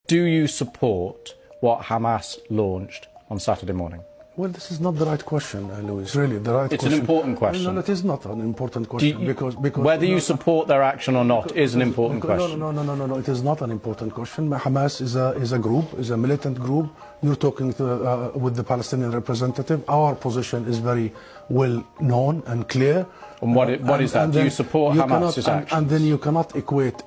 Do you support what Hamas launched on Saturday morning? Well, this is not the right question, Louis. Really, the right It's question. an important question. No, it is not an important question because whether you support their action or not is an important question. No. It is not an important question. Hamas is a group, is a militant group. You're talking with the Palestinian representative. Our position is very well known and clear. And what is that? Do you support Hamas's action? And then you cannot equate.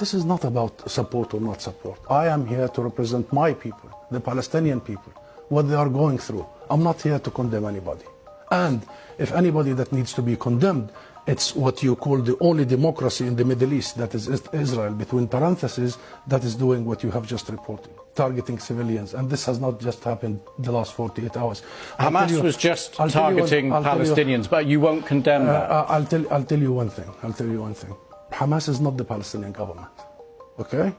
This is not about support or not support. I am here to represent my people, the Palestinian people, what they are going through. I'm not here to condemn anybody. And if anybody that needs to be condemned, it's what you call the only democracy in the Middle East, that is Israel, between parentheses, that is doing what you have just reported, targeting civilians. And this has not just happened the last 48 hours. Hamas was just targeting Palestinians, but you won't condemn that. I'll tell you one thing. Hamas is not the Palestinian government, okay?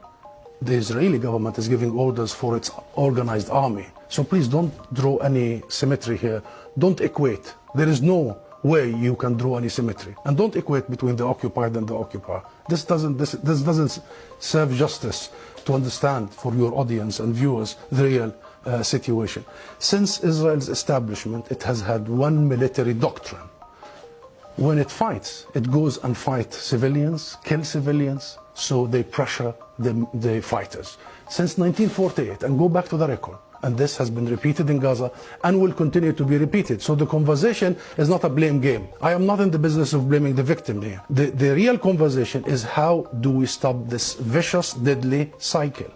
The Israeli government is giving orders for its organized army. So please don't draw any symmetry here. Don't equate. There is no way you can draw any symmetry. And don't equate between the occupied and the occupier. This doesn't serve justice to understand for your audience and viewers the real situation. Since Israel's establishment, it has had one military doctrine. When it fights, it goes and fights civilians, kill civilians, so they pressure the fighters. Since 1948, and go back to the record, and this has been repeated in Gaza and will continue to be repeated. So the conversation is not a blame game. I am not in the business of blaming the victim here. The real conversation is how do we stop this vicious, deadly cycle.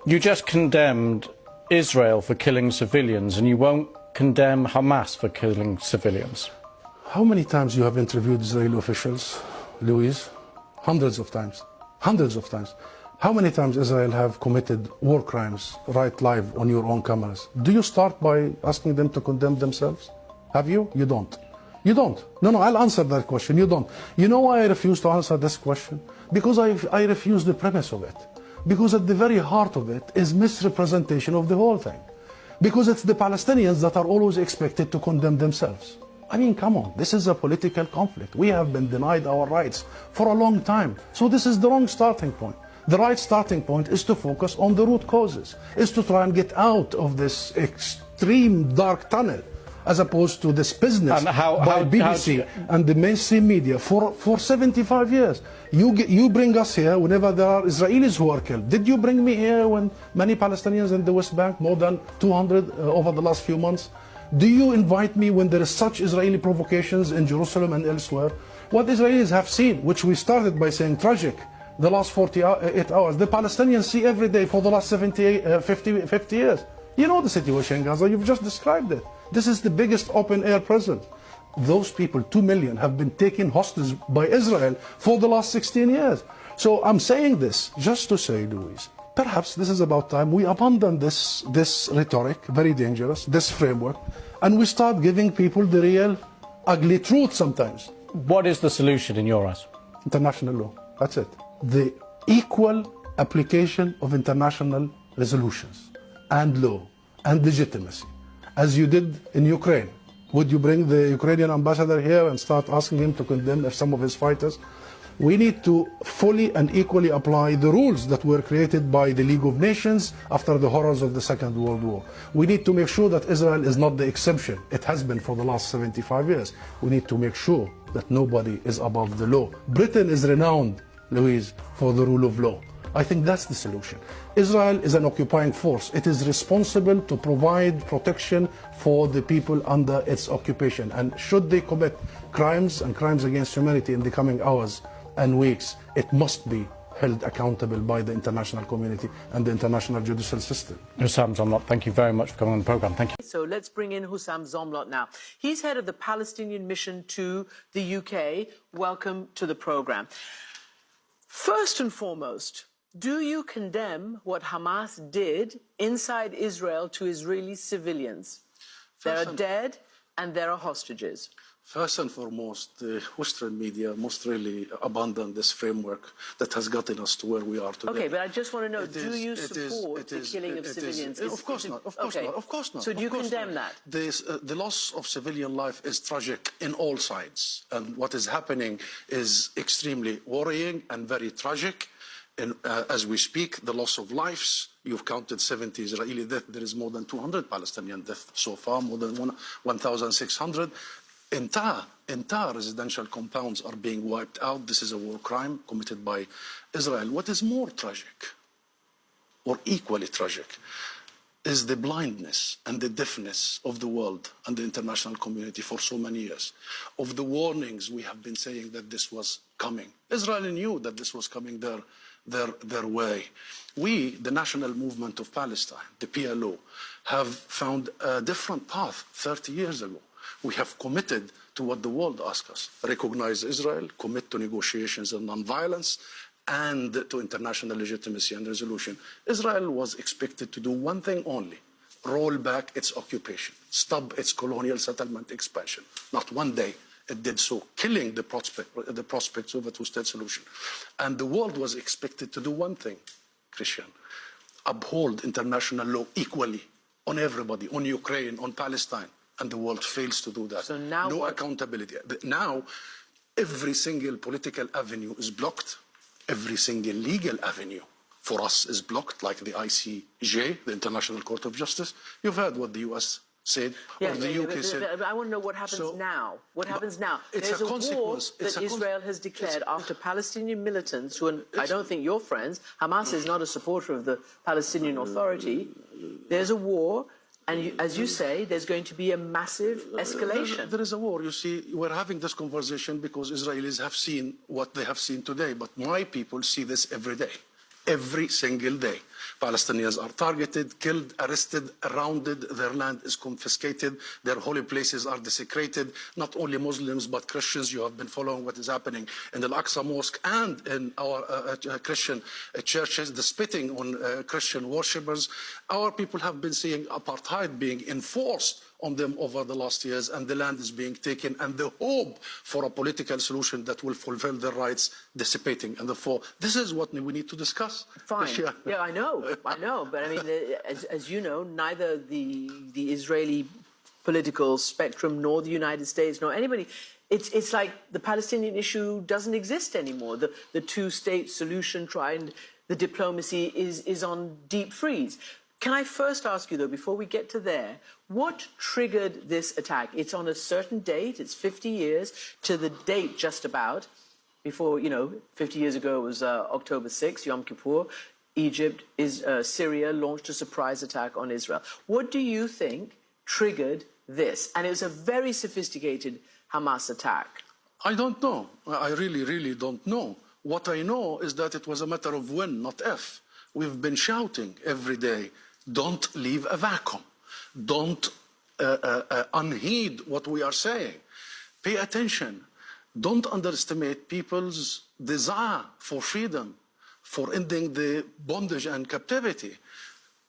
You just condemned Israel for killing civilians, and you won't condemn Hamas for killing civilians. How many times you have interviewed Israeli officials, Louise? Hundreds of times. Hundreds of times. How many times Israel have committed war crimes right live on your own cameras? Do you start by asking them to condemn themselves? Have you? You don't. You don't. No, I'll answer that question. You don't. You know why I refuse to answer this question? Because I refuse the premise of it. Because at the very heart of it is misrepresentation of the whole thing. Because it's the Palestinians that are always expected to condemn themselves. I mean, come on, this is a political conflict. We have been denied our rights for a long time. So this is the wrong starting point. The right starting point is to focus on the root causes, is to try and get out of this extreme dark tunnel, as opposed to this business by BBC and the mainstream media for 75 years. You bring us here whenever there are Israelis who are killed. Did you bring me here when many Palestinians in the West Bank, more than 200 over the last few months? Do you invite me when there is such Israeli provocations in Jerusalem and elsewhere? What Israelis have seen, which we started by saying tragic, the last 48 hours, the Palestinians see every day for the last 50 years. You know the situation in Gaza, you've just described it. This is the biggest open-air prison. Those people, 2 million, have been taken hostage by Israel for the last 16 years. So I'm saying this just to say, Louise, perhaps this is about time we abandon this rhetoric, very dangerous, this framework, and we start giving people the real ugly truth sometimes. What is the solution in your eyes? International law, that's it. The equal application of international resolutions and law and legitimacy, as you did in Ukraine. Would you bring the Ukrainian ambassador here and start asking him to condemn some of his fighters? We need to fully and equally apply the rules that were created by the League of Nations after the horrors of the Second World War. We need to make sure that Israel is not the exception. It has been for the last 75 years. We need to make sure that nobody is above the law. Britain is renowned, Louise, for the rule of law. I think that's the solution. Israel is an occupying force. It is responsible to provide protection for the people under its occupation. And should they commit crimes and crimes against humanity in the coming hours and weeks, it must be held accountable by the international community and the international judicial system. Hussam Zomlot, thank you very much for coming on the programme. Thank you. So let's bring in Hussam Zomlot now. He's head of the Palestinian mission to the UK. Welcome to the programme. First and foremost, do you condemn what Hamas did inside Israel to Israeli civilians? There are dead and there are hostages. First and foremost, the Western media must really abandon this framework that has gotten us to where we are today. Okay, but I just want to know, do you support the killing of civilians? Of course not, of course not, of course not. So do you condemn that? The loss of civilian life is tragic in all sides. And what is happening is extremely worrying and very tragic. As we speak, the loss of lives, you've counted 70 Israeli deaths. There is more than 200 Palestinian deaths so far, more than 1,600. Entire residential compounds are being wiped out. This is a war crime committed by Israel. What is more tragic, or equally tragic, is the blindness and the deafness of the world and the international community for so many years, of the warnings we have been saying that this was coming. Israel knew that this was coming their way. We, the National Movement of Palestine, the PLO, have found a different path 30 years ago. We have committed to what the world asks us: recognize Israel, commit to negotiations and non-violence, and to international legitimacy and resolution. Israel was expected to do one thing only: roll back its occupation, stop its colonial settlement expansion. Not one day it did so, killing the prospects of a two-state solution. And the world was expected to do one thing, Christian: uphold international law equally on everybody, on Ukraine, on Palestine. And the world fails to do that. So now no accountability. Now, every single political avenue is blocked. Every single legal avenue for us is blocked, like the ICJ, the International Court of Justice. You've heard what the US said, or the UK said. But I want to know what happens now. What happens now? It's There's a a war consequence. that Israel has declared after Palestinian militants, who I don't think you're friends, Hamas is not a supporter of the Palestinian Authority. There's a war. And as you say, there's going to be a massive escalation. There is a war. You see, we're having this conversation because Israelis have seen what they have seen today. But my people see this every day, every single day. Palestinians are targeted, killed, arrested, surrounded. Their land is confiscated. Their holy places are desecrated. Not only Muslims, but Christians. You have been following what is happening in the Al-Aqsa Mosque and in our Christian churches, the spitting on Christian worshippers. Our people have been seeing apartheid being enforced on them over the last years, and the land is being taken, and the hope for a political solution that will fulfill their rights dissipating. And therefore, this is what we need to discuss. Fine. Yeah, I know. But I mean, as you know, neither the Israeli political spectrum nor the United States nor anybody, it's like the Palestinian issue doesn't exist anymore. The two-state solution the diplomacy is on deep freeze. Can I first ask you, though, before we get to there, what triggered this attack? It's on a certain date. It's 50 years to the date just about. Before, 50 years ago it was October 6th, Yom Kippur. Syria launched a surprise attack on Israel. What do you think triggered this? And it was a very sophisticated Hamas attack. I don't know. I really, really don't know. What I know is that it was a matter of when, not if. We've been shouting every day, don't leave a vacuum. Don't unheed what we are saying. Pay attention. Don't underestimate people's desire for freedom, for ending the bondage and captivity.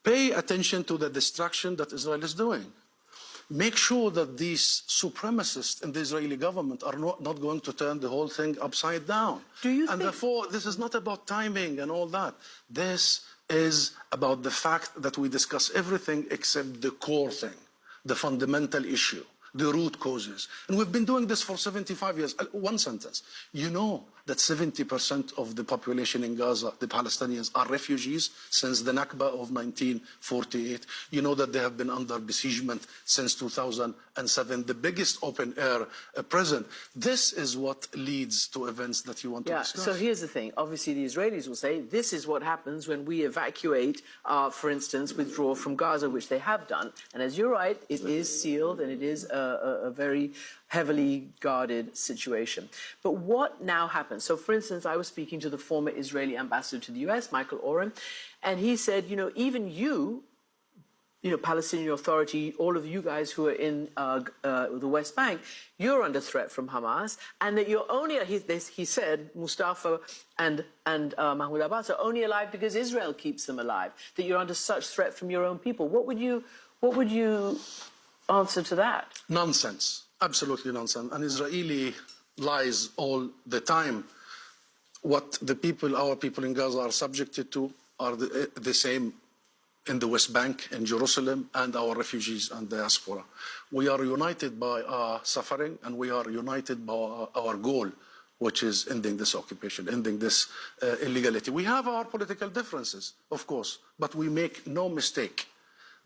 Pay attention to the destruction that Israel is doing. Make sure that these supremacists in the Israeli government are not going to turn the whole thing upside down. And therefore, this is not about timing and all that. This is about the fact that we discuss everything except the core thing, the fundamental issue, the root causes. And we've been doing this for 75 years. One sentence. You know that 70% of the population in Gaza, the Palestinians, are refugees since the Nakba of 1948. You know that they have been under besiegement since 2007, the biggest open-air prison. This is what leads to events that you want to discuss. So here's the thing. Obviously, the Israelis will say this is what happens when we evacuate, for instance, withdraw from Gaza, which they have done. And as you're right, it is sealed and it is a very heavily guarded situation. But what now happens? So, for instance, I was speaking to the former Israeli ambassador to the US, Michael Oren, and he said, even you, Palestinian Authority, all of you guys who are in the West Bank, you're under threat from Hamas, and that you're only, he said, Mustafa and Mahmoud Abbas are only alive because Israel keeps them alive, that you're under such threat from your own people. What would you answer to that? Nonsense. Absolutely nonsense. And Israeli lies all the time. What our people in Gaza are subjected to are the same in the West Bank, in Jerusalem, and our refugees and diaspora. We are united by our suffering, and we are united by our goal which is ending this occupation, ending this illegality. We have our political differences, of course, but we make no mistake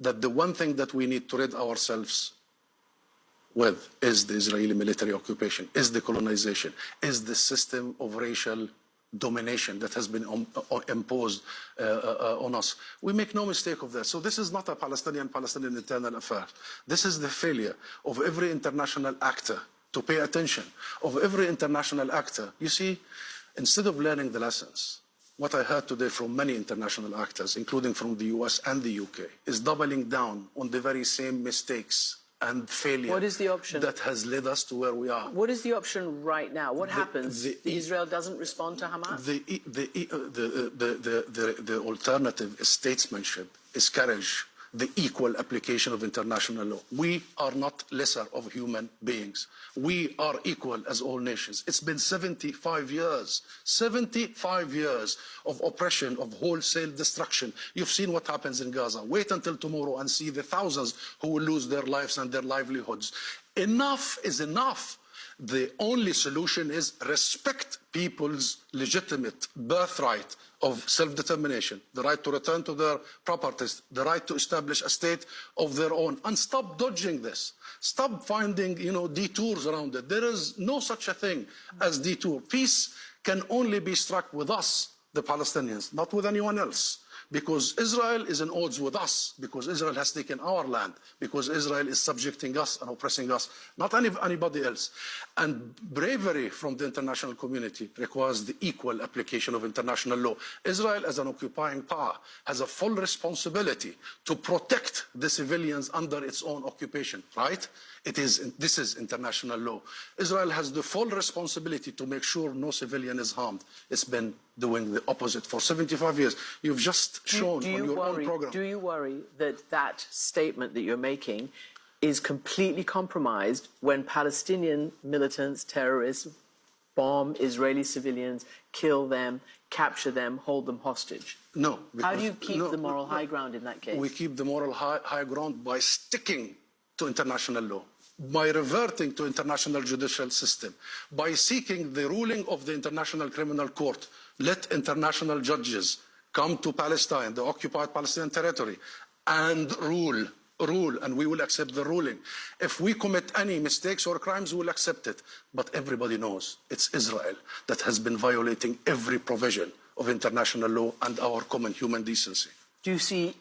that the one thing that we need to rid ourselves with is the Israeli military occupation, is the colonization, is the system of racial domination that has been imposed on us. We make no mistake of that. So this is not a Palestinian internal affair. This is the failure of every international actor to pay attention, of every international actor. You see, instead of learning the lessons, what I heard today from many international actors, including from the US and the UK, is doubling down on the very same mistakes and failure. What is the option that has led us to where we are? What is the option right now? What happens? Israel doesn't respond to Hamas? The alternative is statesmanship, is courage, the equal application of international law. We are not lesser of human beings. We are equal as all nations. It's been 75 years of oppression, of wholesale destruction. You've seen what happens in Gaza. Wait until tomorrow and see the thousands who will lose their lives and their livelihoods. Enough is enough. The only solution is respect people's legitimate birthright of self-determination, the right to return to their properties, the right to establish a state of their own, and stop dodging this. Stop finding, detours around it. There is no such a thing as detour. Peace can only be struck with us, the Palestinians, not with anyone else. Because Israel is in odds with us, because Israel has taken our land, because Israel is subjecting us and oppressing us, not anybody else. And bravery from the international community requires the equal application of international law. Israel, as an occupying power, has a full responsibility to protect the civilians under its own occupation, right? This is international law. Israel has the full responsibility to make sure no civilian is harmed. It's been doing the opposite for 75 years. You've just shown on your own program. Do you worry that that statement that you're making is completely compromised when Palestinian militants, terrorists, bomb Israeli civilians, kill them, capture them, hold them hostage? No. How do you keep the moral high ground in that case? We keep the moral high ground by sticking to international law, by reverting to international judicial system, by seeking the ruling of the International Criminal Court. Let international judges come to Palestine, the occupied Palestinian territory, and rule, and we will accept the ruling. If we commit any mistakes or crimes, we will accept it. But everybody knows it's Israel that has been violating every provision of international law and our common human decency. Do you see,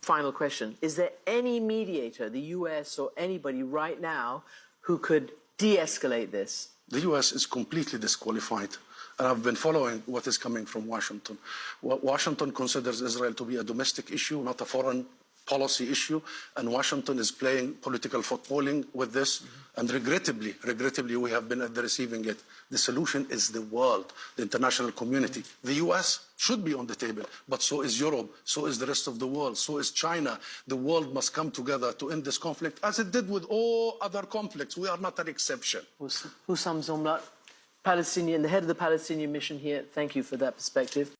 final question, is there any mediator, the US or anybody right now, who could de-escalate this? The US is completely disqualified. And I've been following what is coming from Washington. Washington considers Israel to be a domestic issue, not a foreign policy issue, and Washington is playing political footballing with this, and regrettably, we have been at the receiving end. The solution is the world, the international community. The US should be on the table, but so is Europe, so is the rest of the world, so is China. The world must come together to end this conflict, as it did with all other conflicts. We are not an exception. Hussam Zomlot, Palestinian, the head of the Palestinian mission here, thank you for that perspective.